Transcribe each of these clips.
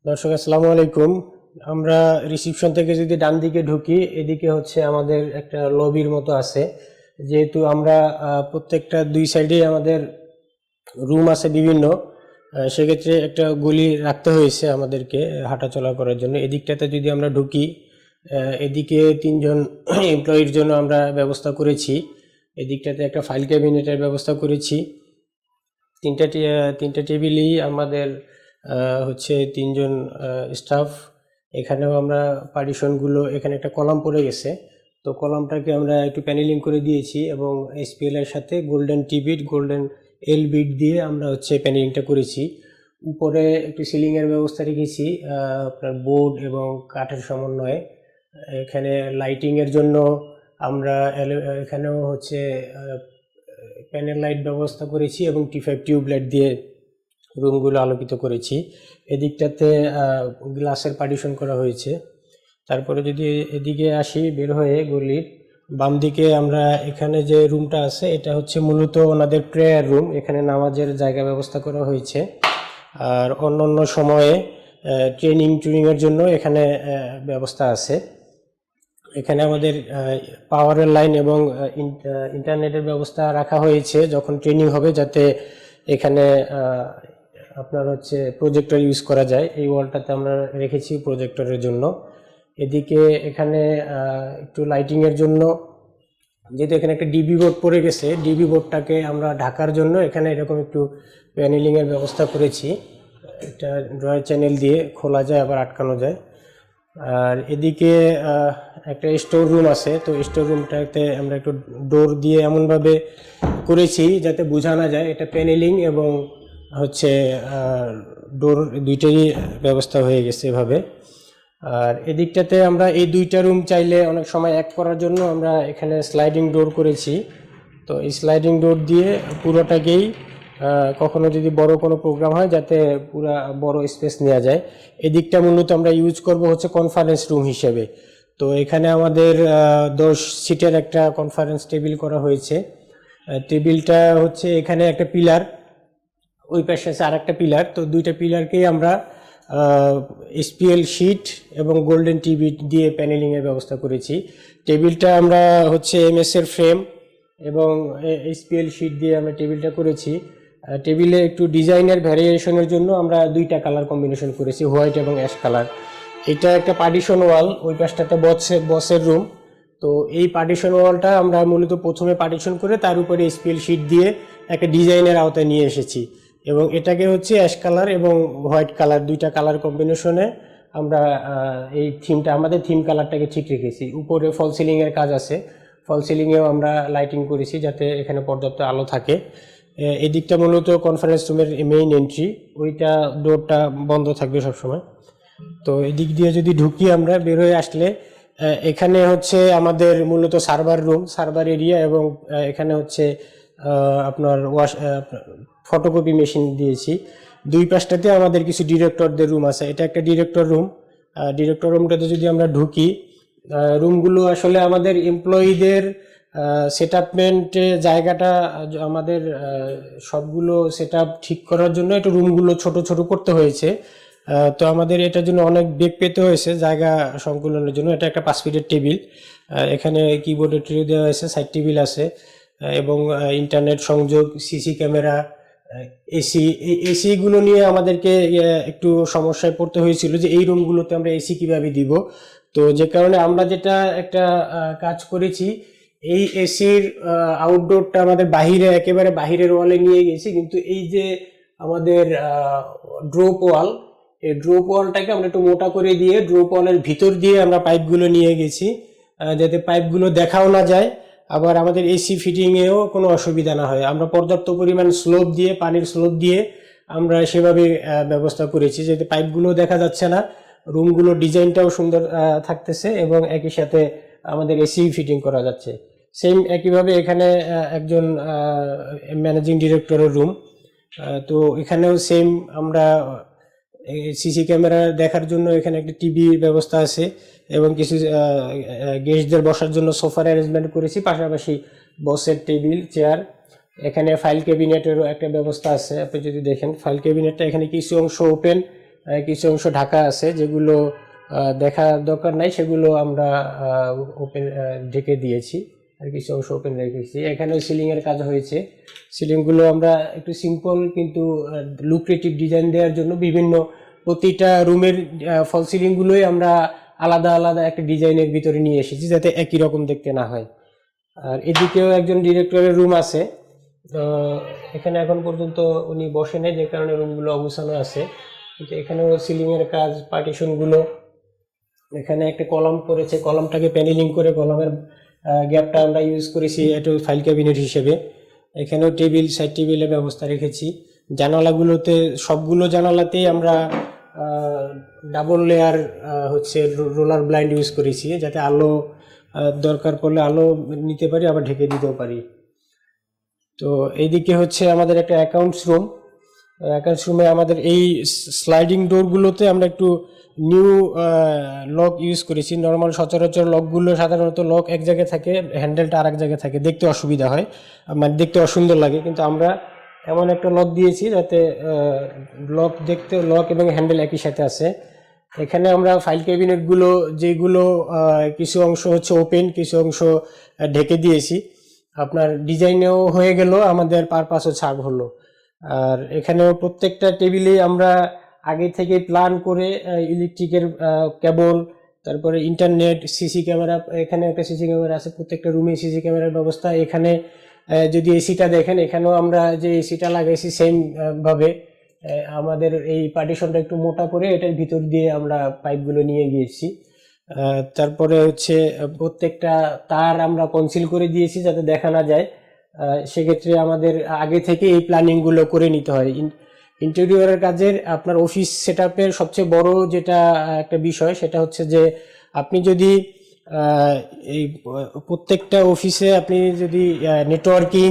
দর্শক আসসালামু আলাইকুম। আমরা রিসিপশন থেকে যদি ডান দিকে ঢুকি, এদিকে হচ্ছে আমাদের একটা লবির মতো আছে। যেহেতু আমরা প্রত্যেকটা দুই সাইডে আমাদের রুম আছে বিভিন্ন, সেক্ষেত্রে একটা গলি রাখতে হয়েছে আমাদেরকে হাঁটাচলা করার জন্য। এদিকটাতে যদি আমরা ঢুকি, এদিকে তিনজন এমপ্লয়ির জন্য আমরা ব্যবস্থা করেছি। এদিকটাতে একটা ফাইল ক্যাবিনেটের ব্যবস্থা করেছি। তিনটা টেবিলই আমাদের হচ্ছে তিনজন স্টাফ। এখানেও আমরা পার্টিশনগুলো, এখানে একটা কলাম পড়ে গেছে, তো কলামটাকে আমরা একটু প্যানেলিং করে দিয়েছি এবং এসপিএল এর সাথে গোল্ডেন টিবিট, গোল্ডেন এল বিট দিয়ে আমরা হচ্ছে প্যানেলিংটা করেছি। উপরে একটু সিলিংয়ের ব্যবস্থা রেখেছি আপনার বোর্ড এবং কাঠের সমন্বয়ে। এখানে লাইটিংয়ের জন্য আমরা এখানেও হচ্ছে প্যানেল লাইট ব্যবস্থা করেছি এবং T5 টিউব লাইট দিয়ে রুমগুলো আলোকিত করেছি। এদিকটাতে গ্লাসের পার্টিশন করা হয়েছে। তারপরে যদি এদিকে আসি, বের হয়ে গলির বাম দিকে আমরা এখানে যে রুমটা আছে, এটা হচ্ছে মূলত ওনাদের প্রেয়ার রুম। এখানে নামাজের জায়গা ব্যবস্থা করা হয়েছে। আর অন্য সময়ে ট্রেনিংয়ের জন্য এখানে ব্যবস্থা আছে। এখানে আমাদের পাওয়ারের লাইন এবং ইন্টারনেটের ব্যবস্থা রাখা হয়েছে যখন ট্রেনিং হবে, যাতে এখানে আপনার হচ্ছে প্রজেক্টর ইউজ করা যায়। এই ওয়ালটাতে আমরা রেখেছি প্রজেক্টরের জন্য। এদিকে এখানে একটু লাইটিংয়ের জন্য, যেহেতু এখানে একটা ডিবি বোর্ড পড়ে গেছে, ডিবি বোর্ডটাকে আমরা ঢাকার জন্য এখানে এরকম একটু প্যানেলিংয়ের ব্যবস্থা করেছি। এটা ড্রয়ার চ্যানেল দিয়ে খোলা যায়, আবার আটকানো যায়। আর এদিকে একটা স্টোর রুম আছে, তো স্টোর রুমটাতে আমরা একটু ডোর দিয়ে এমনভাবে করেছি যাতে বোঝা না যায় এটা প্যানেলিং, এবং হচ্ছে ডোর দুইটারই ব্যবস্থা হয়ে গেছে এভাবে। আর এদিকটাতে আমরা এই দুইটা রুম চাইলে অনেক সময় এক করার জন্য আমরা এখানে স্লাইডিং ডোর করেছি। তো এই স্লাইডিং ডোর দিয়ে পুরোটাকেই কখনো যদি বড় কোনো প্রোগ্রাম হয়, যাতে পুরা বড় স্পেস নেওয়া যায়। এদিকটা মূলত আমরা ইউজ করব হচ্ছে কনফারেন্স রুম হিসেবে। তো এখানে আমাদের 10 সিটের একটা কনফারেন্স টেবিল করা হয়েছে। টেবিলটা হচ্ছে এখানে একটা পিলার, ওই পাশে আছে আর একটা পিলার, তো দুইটা পিলারকেই আমরা এসপিএল শিট এবং গোল্ডেন টিভি দিয়ে প্যানেলিংয়ের ব্যবস্থা করেছি। টেবিলটা আমরা হচ্ছে এমএস এর ফ্রেম এবং এসপিএল শিট দিয়ে আমরা টেবিলটা করেছি। টেবিলে একটু ডিজাইনের ভ্যারিয়েশনের জন্য আমরা দুইটা কালার কম্বিনেশন করেছি, হোয়াইট এবং অ্যাশ কালার। এটা একটা পার্টিশন ওয়াল, ওই পাশটাতে বসের রুম। তো এই পার্টিশন ওয়ালটা আমরা মূলত প্রথমে পার্টিশন করে তার উপরে এসপিএল শিট দিয়ে একটা ডিজাইনের আওতায় নিয়ে এসেছি, এবং এটাকে হচ্ছে অ্যাশ কালার এবং হোয়াইট কালার, দুইটা কালার কম্বিনেশনে আমরা এই থিমটা, আমাদের থিম কালারটাকে ঠিক রেখেছি। উপরে ফল সিলিংয়ের কাজ আছে, ফল সিলিংয়েও আমরা লাইটিং করেছি যাতে এখানে পর্যাপ্ত আলো থাকে। এদিকটা মূলত কনফারেন্স রুমের মেইন এন্ট্রি, ওইটা ডোরটা বন্ধ থাকবে সবসময়। তো এদিক দিয়ে যদি ঢুকি আমরা, বের হয়ে আসলে এখানে হচ্ছে আমাদের মূলত সার্ভার রুম, সার্ভার এরিয়া, এবং এখানে হচ্ছে আপনার ফটোকপি মেশিন দিয়েছি। দুই পাশটাতে আমাদের কিছু ডিরেক্টরদের রুম আছে। এটা একটা ডিরেক্টর রুম। ডিরেক্টর রুমটাতে যদি আমরা ঢুকি, রুমগুলো আসলে আমাদের এমপ্লয়ীদের সেটআপমেন্টে জায়গাটা আমাদের সবগুলো সেটআপ ঠিক করার জন্য একটু রুমগুলো ছোট ছোট করতে হয়েছে। তো আমাদের এটার জন্য অনেক বেগ পেতে হয়েছে জায়গা সংকুলনের জন্য। এটা একটা 5 ফিটের টেবিল, এখানে কিবোর্ডের ট্রে দেওয়া হয়েছে, সাইড টেবিল আছে, এবং ইন্টারনেট সংযোগ, সিসি ক্যামেরা, এসি। এই এসিগুলো নিয়ে আমাদেরকে একটু সমস্যায় পড়তে হয়েছিল যে এই রুমগুলোতে আমরা এসি কিভাবে দিব। তো যে কারণে আমরা যেটা একটা কাজ করেছি, এই এসির আউটডোরটা আমাদের বাহিরে, একেবারে বাহিরের ওয়ালে নিয়ে গেছি, কিন্তু এই যে আমাদের ড্রপ ওয়াল, এই ড্রপ ওয়ালটাকে আমরা একটু মোটা করে দিয়ে ড্রপ ওয়ালের ভিতর দিয়ে আমরা পাইপগুলো নিয়ে গেছি, যাতে পাইপগুলো দেখাও না যায়, আবার আমাদের এসি ফিটিংয়েও কোনো অসুবিধা না হয়। আমরা পর্যাপ্ত পরিমাণ স্লোপ দিয়ে, পানির স্লোপ দিয়ে আমরা সেভাবে ব্যবস্থা করেছি, যাতে পাইপগুলো দেখা যাচ্ছে না, রুমগুলোর ডিজাইনটাও সুন্দর থাকতেছে, এবং একই সাথে আমাদের এসি ফিটিং করা যাচ্ছে। সেম একইভাবে এখানে একজন ম্যানেজিং ডিরেক্টরের রুম। তো এখানেও সেম আমরা সিসি ক্যামেরা দেখার জন্য এখানে একটা টিভি ব্যবস্থা আছে, এবং কিছু গেস্টদের বসার জন্য সোফার অ্যারেঞ্জমেন্ট করেছি, পাশাপাশি বসের টেবিল, চেয়ার। এখানে ফাইল ক্যাবিনেটেরও একটা ব্যবস্থা আছে। আপনি যদি দেখেন ফাইল ক্যাবিনেটটা, এখানে কিছু অংশ ওপেন, কিছু অংশ ঢাকা আছে, যেগুলো দেখার দরকার নাই, সেগুলো আমরা ওপেন ঢেকে দিয়েছি, আর কিছু অংশ ওপেন রেখেছি। এখানেও সিলিংয়ের কাজ হয়েছে। সিলিংগুলো আমরা একটু সিম্পল কিন্তু লুক্রেটিভ ডিজাইন দেওয়ার জন্য বিভিন্ন প্রতিটা রুমের ফল সিলিংগুলোই আমরা আলাদা আলাদা একটা ডিজাইনের ভিতরে নিয়ে এসেছি, যাতে একই রকম দেখতে না হয়। আর এদিকেও একজন ডিরেক্টরের রুম আছে, এখানে এখন পর্যন্ত উনি বসে নেই, যে কারণে রুমগুলো অবস্থানে আছে। কিন্তু এখানেও সিলিংয়ের কাজ, পার্টিশনগুলো, এখানে একটা কলাম করেছে, কলামটাকে প্যানেলিং করে কলামের গ্যাপটা আমরা ইউজ করেছি একটু ফাইল ক্যাবিনেট হিসেবে। এখানেও টেবিল, সাইড টেবিলের ব্যবস্থা রেখেছি। জানালাগুলোতে, সবগুলো জানালাতেই আমরা ডাবল লেয়ার হচ্ছে রোলার ব্লাইন্ড ইউজ করেছি, যাতে আলো দরকার পড়লে আলো নিতে পারি, আবার ঢেকে দিতেও পারি। তো এইদিকে হচ্ছে আমাদের একটা অ্যাকাউন্টস রুমে আমাদের এই স্লাইডিং ডোরগুলোতে আমরা একটু নিউ লক ইউজ করেছি। নর্মাল সচরাচর লকগুলো সাধারণত লক এক জায়গায় থাকে, হ্যান্ডেলটা আর এক জায়গায় থাকে, দেখতে অসুবিধা হয়, মানে দেখতে অসুন্দর লাগে। কিন্তু আমরা এমন একটা লক দিয়েছি যাতে লক এবং হ্যান্ডেল একই সাথে আছে। এখানে আমরা ফাইল ক্যাবিনেটগুলো, যেগুলো কিছু অংশ হচ্ছে ওপেন, কিছু অংশ ঢেকে দিয়েছি। আপনার ডিজাইনেও হয়ে গেল, আমাদের পারপাসও ছাড় হলো। আর এখানেও প্রত্যেকটা টেবিলে আমরা আগে থেকে প্ল্যান করে ইলেকট্রিকের কেবল, তারপরে ইন্টারনেট, সিসি ক্যামেরা, এখানে একটা সিসি ক্যামেরা আছে, প্রত্যেকটা রুমে সিসি ক্যামেরার ব্যবস্থা। এখানে যদি এসিটা দেখেন, এখানেও আমরা যে এসিটা লাগাইছি সেম ভাবে আমাদের এই পার্টিশনটা একটু মোটা করে এটার ভিতর দিয়ে আমরা পাইপগুলো নিয়ে গিয়েছি। তারপরে হচ্ছে প্রত্যেকটা তার আমরা কনসিল করে দিয়েছি যাতে দেখা না যায়। সেক্ষেত্রে আমাদের আগে থেকে এই প্ল্যানিংগুলো করে নিতে হয়। ইন্টেরিয়রের কাজের আপনার অফিস সেটআপের সবচেয়ে বড় যেটা একটা বিষয়, সেটা হচ্ছে যে আপনি যদি এই প্রত্যেকটা অফিসে আপনি যদি নেটওয়ার্কিং,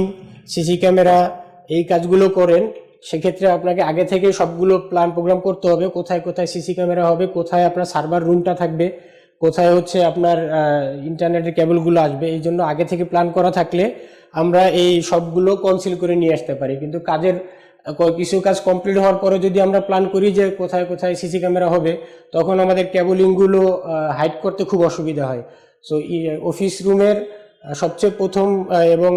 সিসি ক্যামেরা এই কাজগুলো করেন, সেক্ষেত্রে আপনাকে আগে থেকে সবগুলো প্ল্যান প্রোগ্রাম করতে হবে। কোথায় কোথায় সিসি ক্যামেরা হবে, কোথায় আপনার সার্ভার রুমটা থাকবে, কোথায় হচ্ছে আপনার ইন্টারনেটের কেবলগুলো আসবে। এই জন্য আগে থেকে প্ল্যান করা থাকলে আমরা এই সবগুলো কনসিল করে নিয়ে আসতে পারি। কিন্তু কিছু কাজ কমপ্লিট হওয়ার পরে যদি আমরা প্ল্যান করি যে কোথায় কোথায় সিসি ক্যামেরা হবে, তখন আমাদের কেবলিংগুলো হাইড করতে খুব অসুবিধা হয়। সো অফিস রুমের সবচেয়ে প্রথম এবং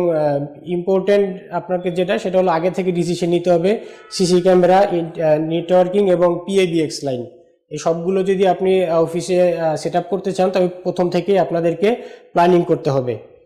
ইম্পর্টেন্ট আপনাকে সেটা হলো আগে থেকে ডিসিশন নিতে হবে। সিসি ক্যামেরা, নেটওয়ার্কিং এবং পিএবিএক্স লাইন, এই সবগুলো যদি আপনি অফিসে সেট আপ করতে চান, তবে প্রথম থেকেই আপনাদেরকে প্ল্যানিং করতে হবে।